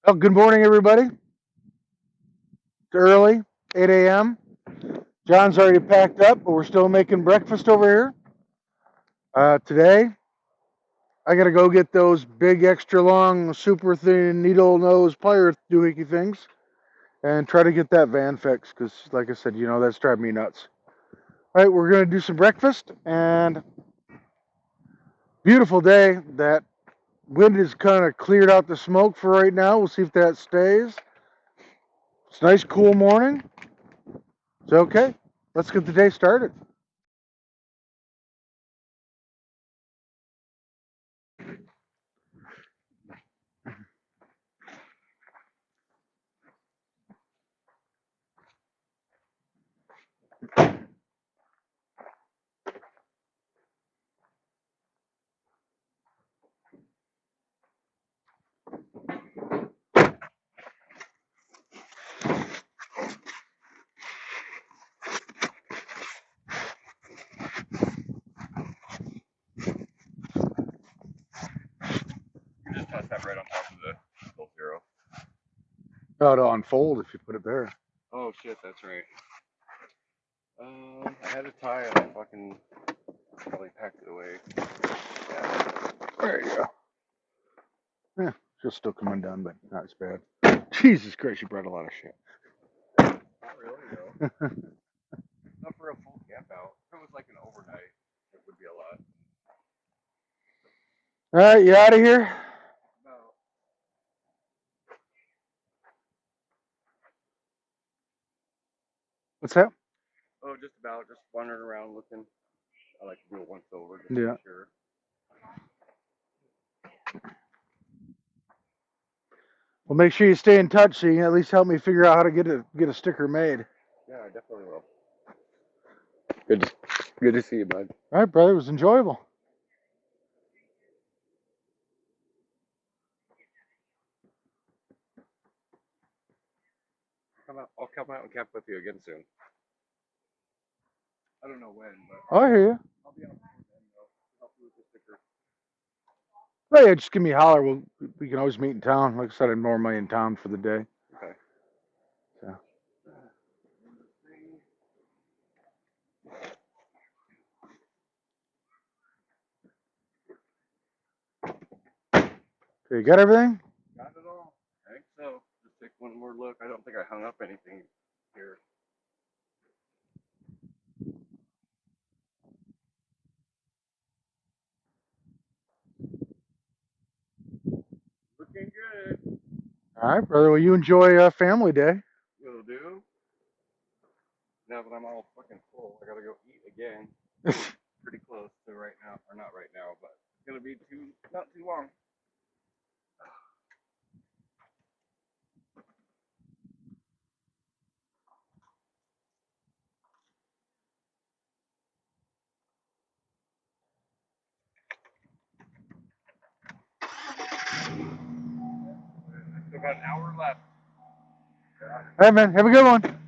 Well, good morning, everybody. It's early, 8 a.m. John's already packed up, but we're still making breakfast over here. Today, I got to go get those big, extra long, super thin needle nose plier doohickey things and try to get that van fixed because, like I said, that's driving me nuts. All right, we're going to do some breakfast and beautiful day. That wind has kind of cleared out the smoke for right now. We'll see if that stays. It's a nice, cool morning. It's okay. Let's get the day started. You just toss that right on top of the full zero. Oh, it'll unfold if you put it there. Oh shit, that's right. I had a tie and I fucking probably packed it away. Yeah. There you go. Yeah, she'll still come undone, but not as bad. Jesus Christ, you brought a lot of shit. Not really though. Not for a full camp out. If it was like an overnight, it would be a lot. All right, you out of here? No. What's that? Oh, just about. Just wandering around looking. I like to do it once over just to Yeah. be sure. Well, make sure you stay in touch so you can at least help me figure out how to get a sticker made. Yeah, I definitely will. Good to see you, bud. All right, brother, it was enjoyable. I'll come out and camp with you again soon. I don't know when, but Oh, I hear you. I'll be out before then though. Help you with the sticker. Oh, yeah, just give me a holler. We can always meet in town. Like I said, I'm normally in town for the day. Okay. So. Okay, you got everything? Got it all? I think so. Just take one more look. I don't think I hung up anything here. Looking good. All right, brother. Well, you enjoy Family Day. Will do. Now that I'm all fucking full, I gotta go eat again. Pretty close to right now, or not right now, but it's gonna be not too long. Still got an hour left. All right, man. Have a good one.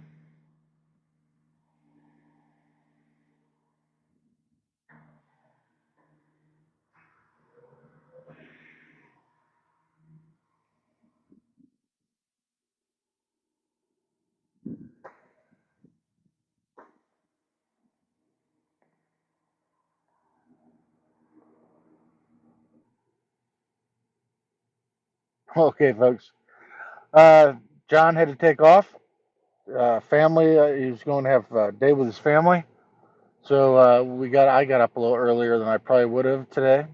Okay, folks. Uh, John had to take off. Family, he was going to have a day with his family. So I got up a little earlier than I probably would have today.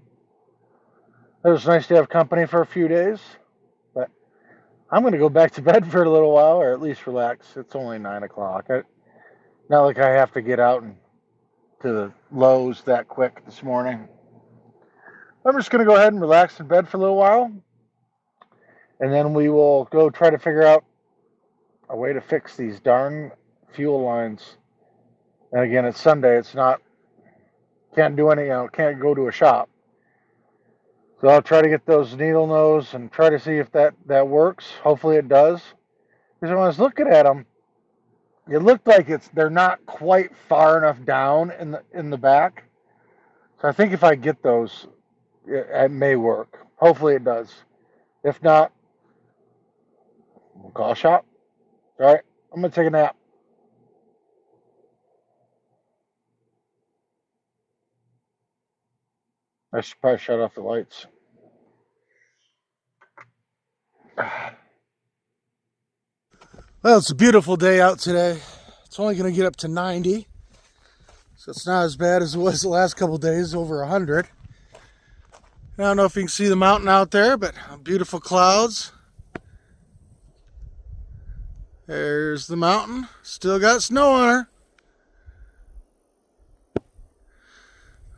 It was nice to have company for a few days, but I'm going to go back to bed for a little while, or at least relax. It's only 9 o'clock. Not like I have to get out and to the lows that quick this morning. I'm just going to go ahead and relax in bed for a little while, and then we will go try to figure out a way to fix these darn fuel lines. And again, it's Sunday. It's not can't do any, can't go to a shop. So I'll try to get those needle nose and try to see if that works. Hopefully it does. Because when I was looking at them, it looked like they're not quite far enough down in the back. So I think if I get those, it may work. Hopefully it does. If not, We'll call a shot. All right, I'm gonna take a nap. I should probably shut off the lights. Well, it's a beautiful day out today. It's only going to get up to 90, so it's not as bad as it was the last couple days, over 100. I don't know if you can see the mountain out there, but beautiful clouds. There's the mountain. Still got snow on her.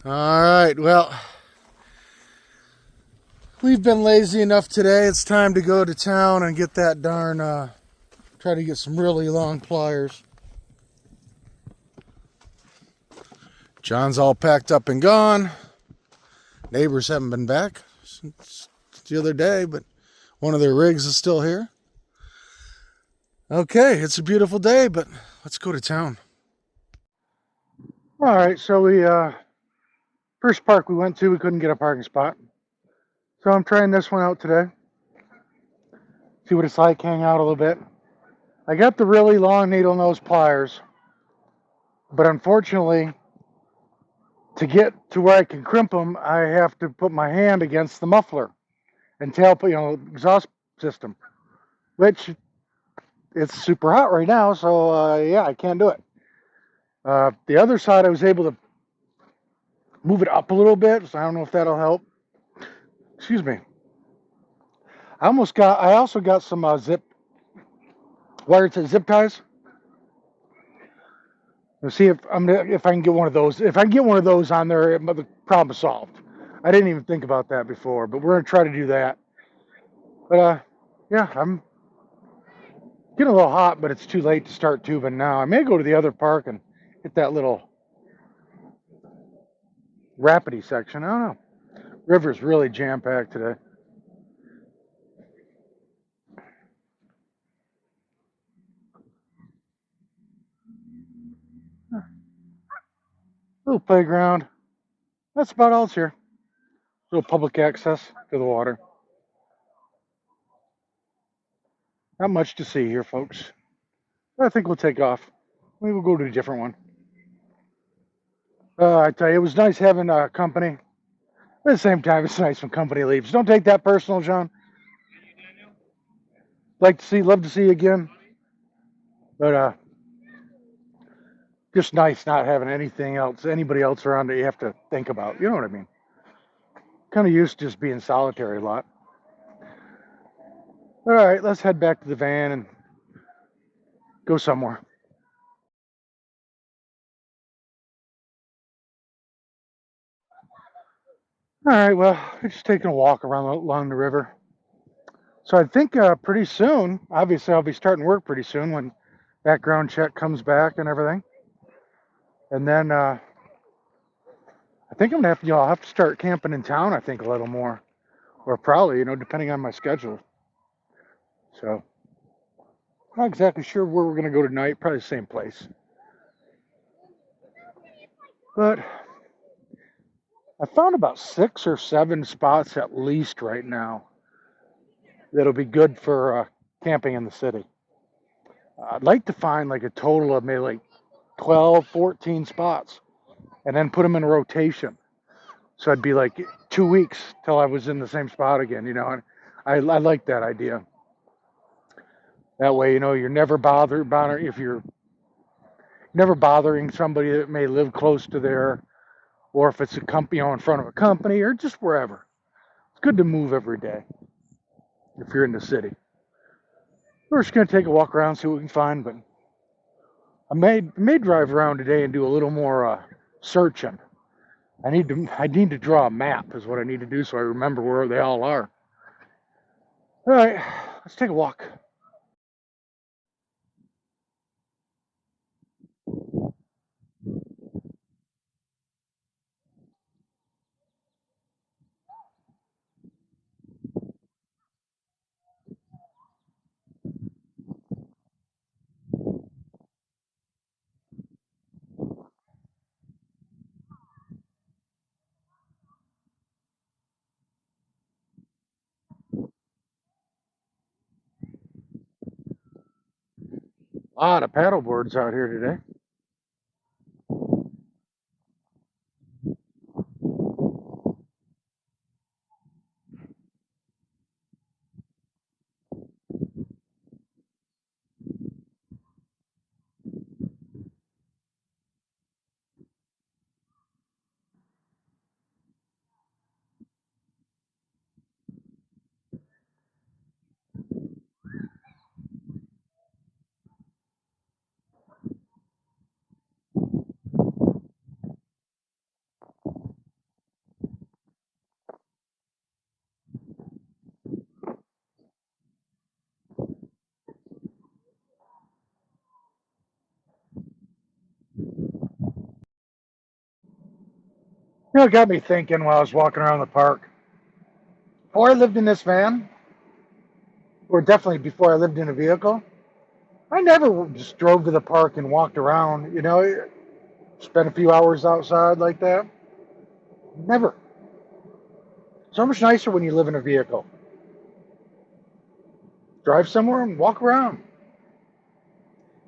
All right, well, we've been lazy enough today. It's time to go to town and get that darn, try to get some really long pliers. John's all packed up and gone. Neighbors haven't been back since the other day, but one of their rigs is still here. Okay, it's a beautiful day, but let's go to town. All right, so first park we went to, we couldn't get a parking spot. So I'm trying this one out today. See what it's like, hang out a little bit. I got the really long needle nose pliers, but unfortunately, to get to where I can crimp them, I have to put my hand against the muffler and exhaust system, which it's super hot right now, so yeah, I can't do it. The other side, I was able to move it up a little bit, so I don't know if that'll help. Excuse me. I also got some wired to zip ties. Let's see if I can get one of those. If I can get one of those on there, the problem's solved. I didn't even think about that before, but we're gonna try to do that. But yeah, I'm getting a little hot, but it's too late to start tubing now. I may go to the other park and hit that little rapidy section. I don't know. River's really jam-packed today. Little playground. That's about all it's here. Little public access to the water. Not much to see here, folks. I think we'll take off. Maybe we'll go to a different one. I tell you, it was nice having company. At the same time, it's nice when company leaves. Don't take that personal, John. Love to see you again. But just nice not having anybody else around that you have to think about. You know what I mean? Kind of used to just being solitary a lot. All right, let's head back to the van and go somewhere. All right, well, we're just taking a walk along the river. So I think pretty soon, obviously, I'll be starting work pretty soon when background check comes back and everything. And then I think I'm gonna have to, I'll have to start camping in town. I think a little more, or probably, depending on my schedule. So not exactly sure where we're gonna go tonight. Probably the same place. But I found about 6 or 7 spots at least right now that'll be good for camping in the city. I'd like to find like a total of maybe like 12, 14 spots and then put them in a rotation. So I'd be like 2 weeks till I was in the same spot again, and I like that idea. That way, you're never if you're never bothering somebody that may live close to there, or if it's a company, in front of a company, or just wherever. It's good to move every day if you're in the city. We're just gonna take a walk around, see what we can find, but I may drive around today and do a little more searching. I need to draw a map is what I need to do so I remember where they all are. All right, let's take a walk. A lot of paddle boards out here today. You know, it got me thinking while I was walking around the park. Before I lived in this van, or definitely before I lived in a vehicle, I never just drove to the park and walked around, you know, spent a few hours outside like that. Never. So much nicer when you live in a vehicle. Drive somewhere and walk around.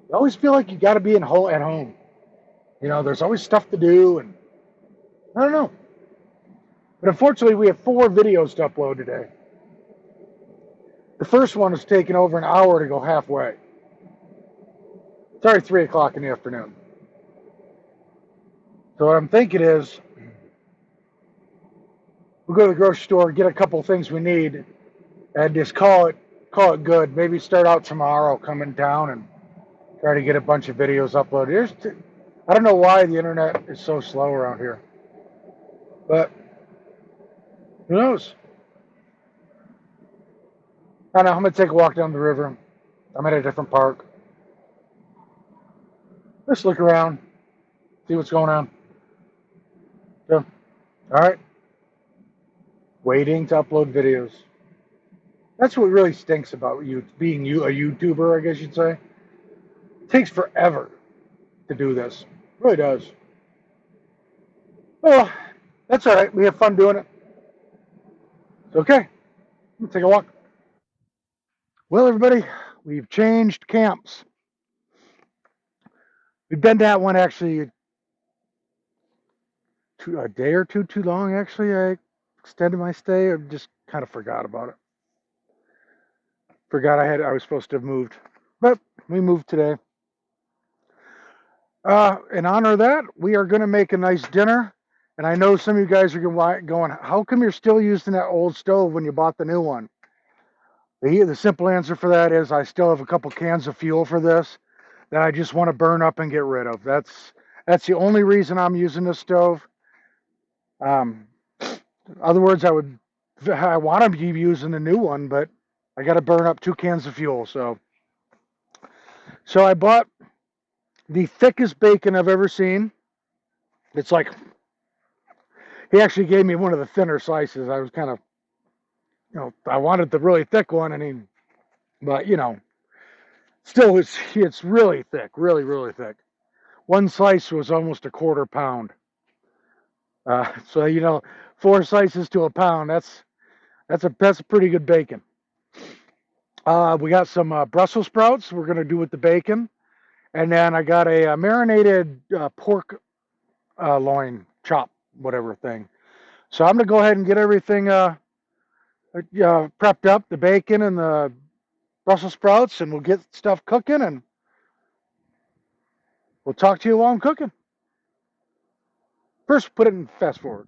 You always feel like you got to be at home. You know, there's always stuff to do, and I don't know. But unfortunately, we have 4 videos to upload today. The first one is taking over an hour to go halfway. It's already 3 o'clock in the afternoon. So what I'm thinking is, we'll go to the grocery store, get a couple things we need, and just call it good. Maybe start out tomorrow, come in town, and try to get a bunch of videos uploaded. I don't know why the internet is so slow around here, but who knows? I don't know. I'm gonna take a walk down the river. I'm at a different park. Let's look around, see what's going on. So, all right. Waiting to upload videos. That's what really stinks about you being a YouTuber, I guess you'd say. It takes forever to do this. It really does. Well, that's all right. We have fun doing it. It's okay. Let's take a walk. Well, everybody, we've changed camps. We've been to that one actually a day or two too long, actually. I extended my stay. I just kind of forgot about it. Forgot I was supposed to have moved. But we moved today. In honor of that, we are going to make a nice dinner. And I know some of you guys are going, how come you're still using that old stove when you bought the new one? The simple answer for that is I still have a couple cans of fuel for this that I just want to burn up and get rid of. That's the only reason I'm using this stove. In other words, I want to be using the new one, but I got to burn up 2 cans of fuel. So I bought the thickest bacon I've ever seen. It's like, he actually gave me one of the thinner slices. I was kind of, I wanted the really thick one, but still it's really thick, really, really thick. One slice was almost a quarter pound. So 4 slices to a pound. That's a pretty good bacon. We got some Brussels sprouts we're gonna do with the bacon, and then I got a marinated pork loin chop, whatever thing. So I'm gonna go ahead and get everything prepped up, the bacon and the Brussels sprouts, and we'll get stuff cooking, and we'll talk to you while I'm cooking. First, put it in fast forward.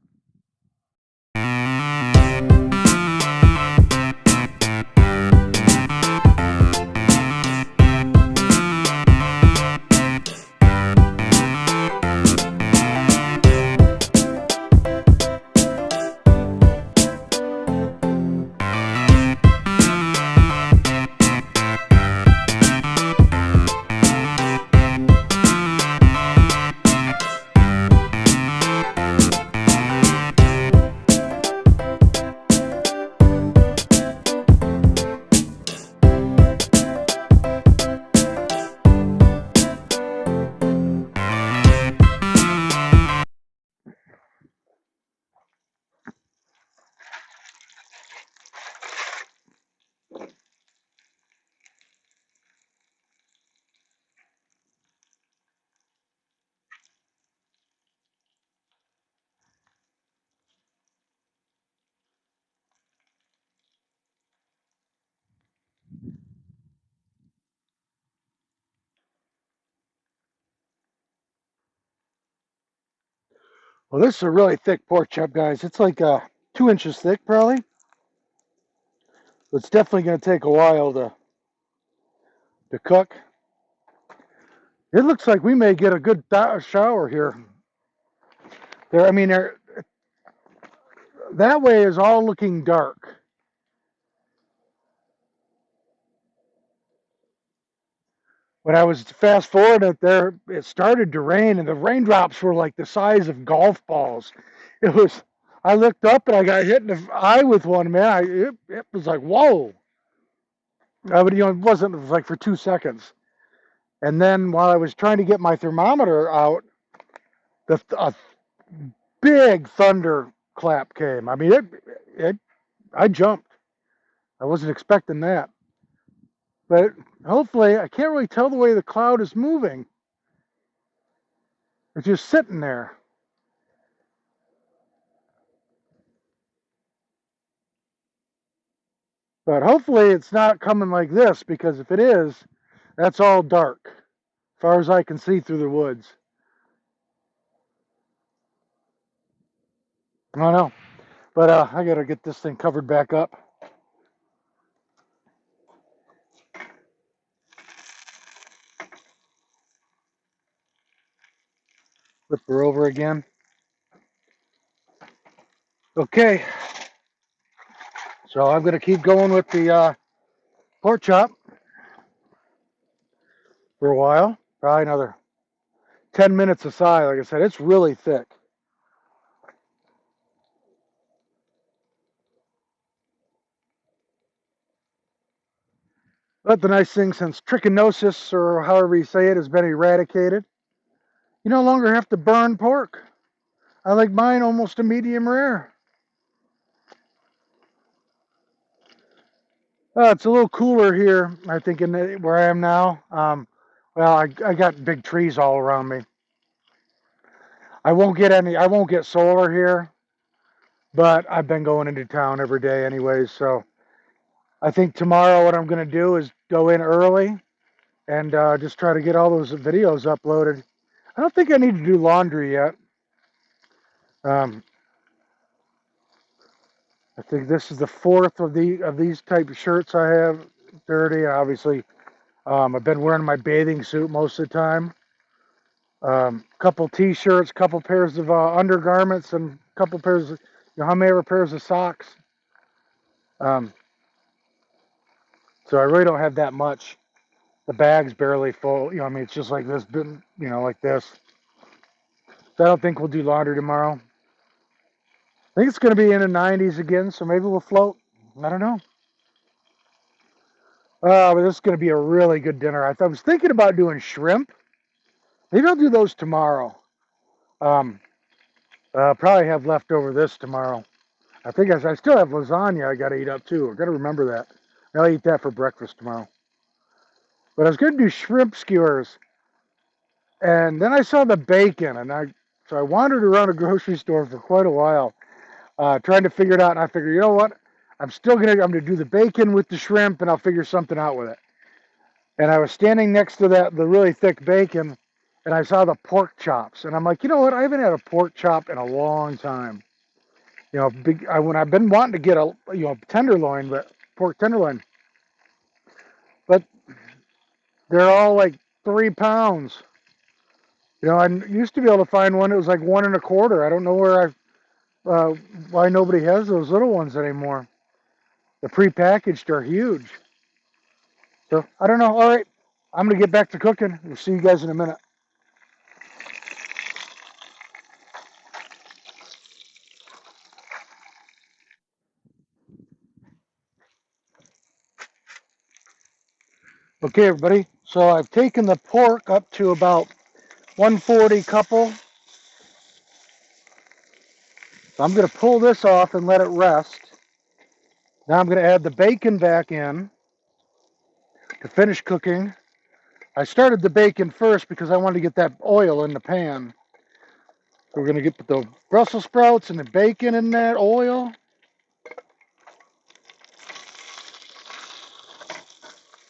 Well, this is a really thick pork chop, guys. It's like 2 inches thick, probably. It's definitely going to take a while to cook. It looks like we may get a good shower here. There, I mean, that way is all looking dark. When I was fast forwarding it there, it started to rain, and the raindrops were like the size of golf balls. It was. I looked up and I got hit in the eye with one, man. It was like, whoa. But it wasn't. It was like for 2 seconds. And then while I was trying to get my thermometer out, a big thunder clap came. I mean, I jumped. I wasn't expecting that. But hopefully, I can't really tell the way the cloud is moving. It's just sitting there. But hopefully it's not coming like this, because if it is, that's all dark, as far as I can see through the woods. I don't know. But I got to get this thing covered back up. Flip her over again. Okay. So I'm going to keep going with the pork chop for a while. Probably another 10 minutes aside. Like I said, it's really thick. But the nice thing, since trichinosis, or however you say it, has been eradicated, you no longer have to burn pork. I like mine almost a medium rare. It's a little cooler here, I think, where I am now. Well, I got big trees all around me. I won't get solar here, but I've been going into town every day anyways. So I think tomorrow what I'm going to do is go in early and just try to get all those videos uploaded. I don't think I need to do laundry yet. I think this is the fourth of these type of shirts I have dirty. Obviously, I've been wearing my bathing suit most of the time. Couple t-shirts, couple pairs of undergarments, and couple pairs of, how many pairs of socks. Um, so I really don't have that much. The bag's barely full. I mean, it's just like this, like this. So I don't think we'll do laundry tomorrow. I think it's going to be in the 90s again, so maybe we'll float. I don't know. But this is going to be a really good dinner. I was thinking about doing shrimp. Maybe I'll do those tomorrow. I'll probably have leftover this tomorrow. I think I still have lasagna I got to eat up too. I got to remember that. I'll eat that for breakfast tomorrow. But I was going to do shrimp skewers, and then I saw the bacon, so I wandered around a grocery store for quite a while, trying to figure it out. And I figured, you know what? I'm going to do the bacon with the shrimp, and I'll figure something out with it. And I was standing next to the really thick bacon, and I saw the pork chops, and I'm like, you know what? I haven't had a pork chop in a long time. When I've been wanting to get a tenderloin, but pork tenderloin, but they're all like 3 pounds. I used to be able to find one that was like 1 1/4. I don't know why nobody has those little ones anymore. The prepackaged are huge. So I don't know. All right, I'm gonna get back to cooking. We'll see you guys in a minute. Okay, everybody. So I've taken the pork up to about 140 couple. So I'm gonna pull this off and let it rest. Now I'm gonna add the bacon back in to finish cooking. I started the bacon first because I wanted to get that oil in the pan. So we're going to get the Brussels sprouts and the bacon in that oil.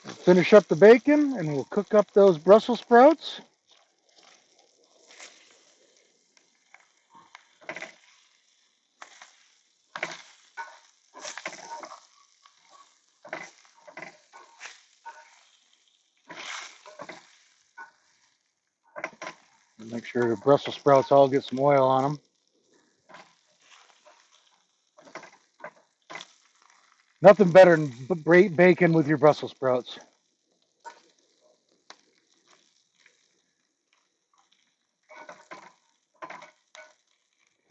Finish up the bacon and we'll cook up those Brussels sprouts. Make sure the Brussels sprouts all get some oil on them. Nothing better than great bacon with your Brussels sprouts.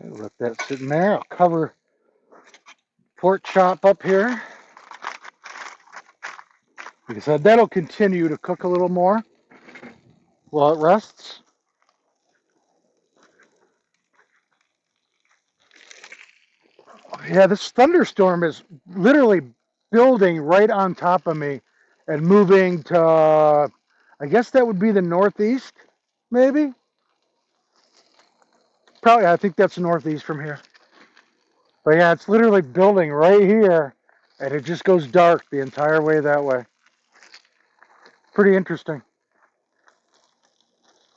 Okay, let that sit in there. I'll cover pork chop up here. Like I said, that'll continue to cook a little more while it rests. Yeah, this thunderstorm is literally building right on top of me and moving to, I guess that would be the northeast, maybe? Probably, I think that's northeast from here. But yeah, it's literally building right here and it just goes dark the entire way that way. Pretty interesting.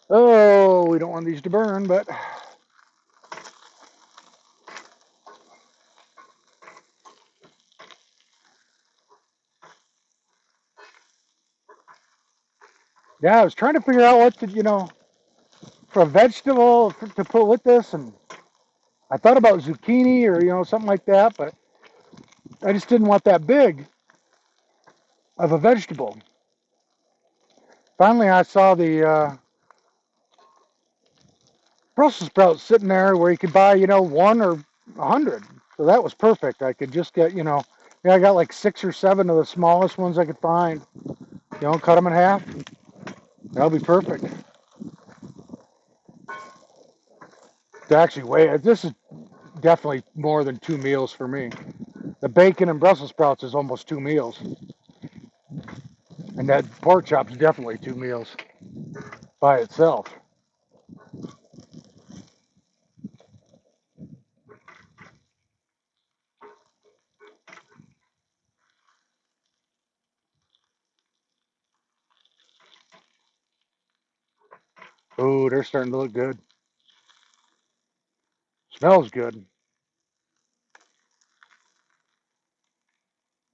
Oh, we don't want these to burn, but yeah, I was trying to figure out what to, for a vegetable to put with this, and I thought about zucchini or something like that, but I just didn't want that big of a vegetable. Finally, I saw the Brussels sprouts sitting there where you could buy, one or 100. So that was perfect. I could just get, I got like 6 or 7 of the smallest ones I could find. Cut them in half. That'll be perfect. Actually, this is definitely more than 2 meals for me. The bacon and Brussels sprouts is almost 2 meals. And that pork chop's definitely 2 meals by itself. Oh, they're starting to look good. Smells good.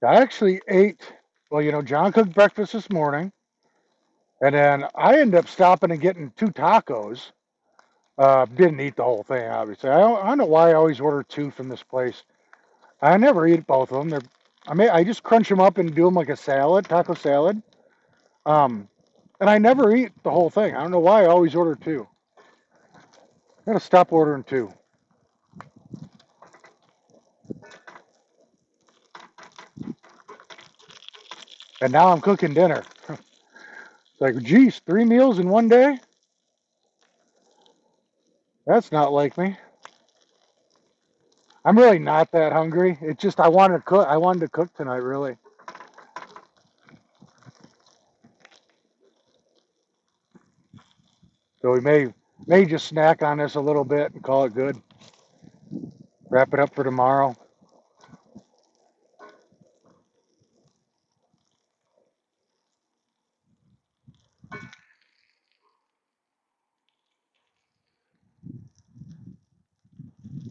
I actually ate, well, John cooked breakfast this morning. And then I ended up stopping and getting 2 tacos. Didn't eat the whole thing, obviously. I don't know why I always order 2 from this place. I never eat both of them. I just crunch them up and do them like a salad, taco salad. And I never eat the whole thing. I don't know why I always order 2. I gotta stop ordering 2. And now I'm cooking dinner. It's like, geez, 3 meals in one day? That's not like me. I'm really not that hungry. It's just I wanted to cook. I wanted to cook tonight, really. So we may just snack on this a little bit and call it good. Wrap it up for tomorrow.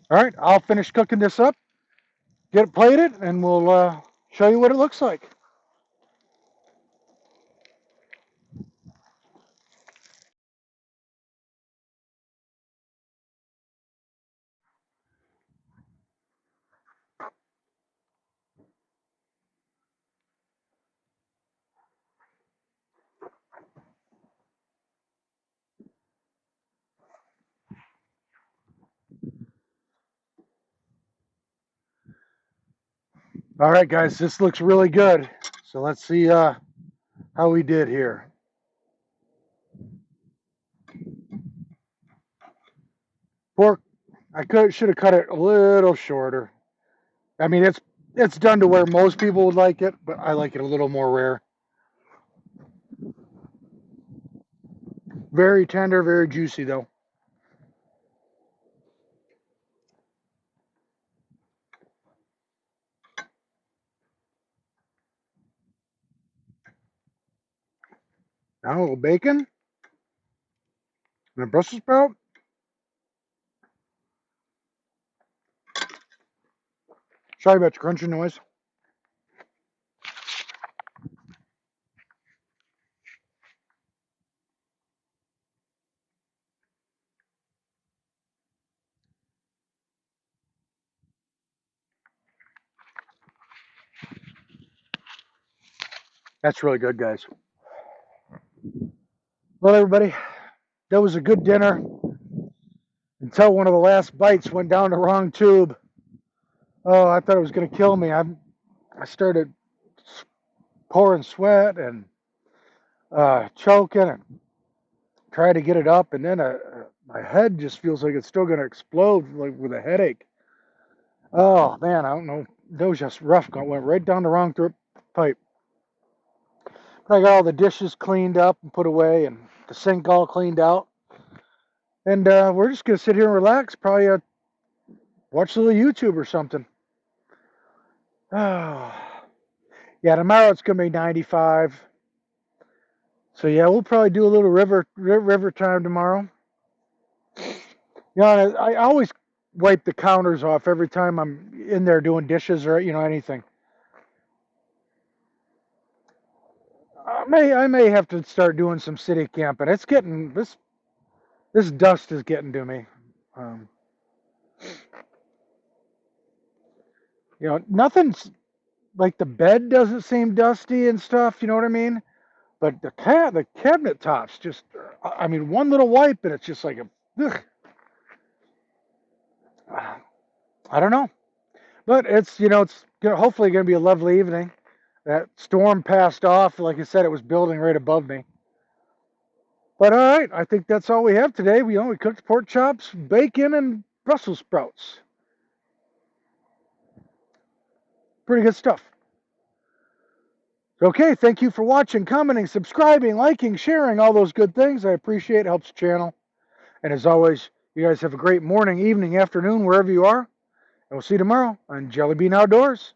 All right, I'll finish cooking this up, get it plated, and we'll show you what it looks like. All right, guys, this looks really good. So let's see how we did here. Pork, should have cut it a little shorter. I mean, it's done to where most people would like it, but I like it a little more rare. Very tender, very juicy though. Now a little bacon and a Brussels sprout. Sorry about the crunching noise. That's really good, guys. Well, everybody, that was a good dinner until one of the last bites went down the wrong tube. Oh, I thought it was going to kill me. I started pouring sweat and choking and tried to get it up, and then my head just feels like it's still going to explode, like with a headache. Oh man, I don't know. That was just rough. Went right down the wrong pipe. But I got all the dishes cleaned up and put away, and the sink all cleaned out. And we're just gonna sit here and relax. Probably watch a little YouTube or something. Oh, yeah. Tomorrow it's gonna be 95. So yeah, we'll probably do a little river time tomorrow. You know, I always wipe the counters off every time I'm in there doing dishes or anything. I may have to start doing some city camping. It's getting this dust is getting to me. Um, Nothing's like the bed doesn't seem dusty and stuff. You know what I mean? But the cabinet tops just, I mean, one little wipe and it's just like ugh. I don't know. But it's hopefully going to be a lovely evening. That storm passed off. Like I said, it was building right above me. But all right, I think that's all we have today. We cooked pork chops, bacon, and Brussels sprouts. Pretty good stuff. Okay, thank you for watching, commenting, subscribing, liking, sharing, all those good things. I appreciate it. Helps the channel. And as always, you guys have a great morning, evening, afternoon, wherever you are. And we'll see you tomorrow on Jelly Bean Outdoors.